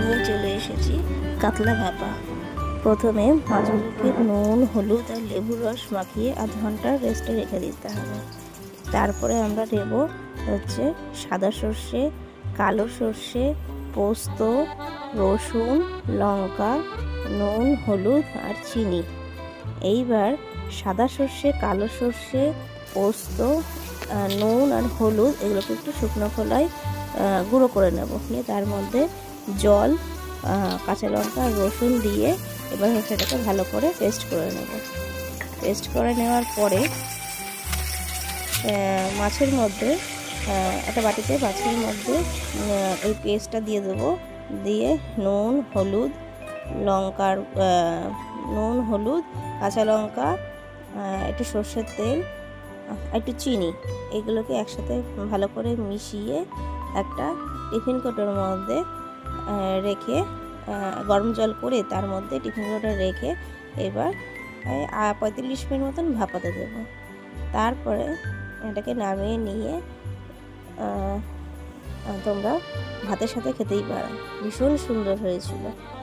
নিয়ে চলে এসেছি কাতলা ভাপা। প্রথমে মাছগুলোকে নুন, হলুদ আর লেবুর রস মাখিয়ে আধ ঘন্টা রেস্টে রেখে দিতে হবে। তারপরে আমরা নেব হচ্ছে সাদা সর্ষে, কালো সর্ষে, পোস্ত, রসুন, লঙ্কা, নুন, হলুদ আর চিনি। এইবার সাদা সর্ষে, কালো সর্ষে, পোস্ত, নুন আর হলুদ এগুলোকে একটু শুকনো খোলায় গুঁড়ো করে নেব। নিয়ে তার মধ্যে জল, কাঁচা লঙ্কা আর রসুন দিয়ে এবার সেটাকে ভালো করে পেস্ট করে নেব। পেস্ট করে নেওয়ার পরে মাছের মধ্যে একটা বাটিতে মাছের মধ্যে এই পেস্টটা দিয়ে দেবো। দিয়ে নুন, হলুদ, লঙ্কার নুন, হলুদ, কাঁচা লঙ্কা, একটু সর্ষের তেল, একটু চিনি, এগুলোকে একসাথে ভালো করে মিশিয়ে একটা টিফিন কৌটোর মধ্যে রেখে গরম জল করে তার মধ্যে টিফিন কৌটো রেখে এবার 45 মিনিট মতন ভাপাতে দেবো। তারপরে এটাকে নামিয়ে নিয়ে তোমরা ভাতের সাথে খেতেই পারো। ভীষণ সুন্দর হয়েছিল।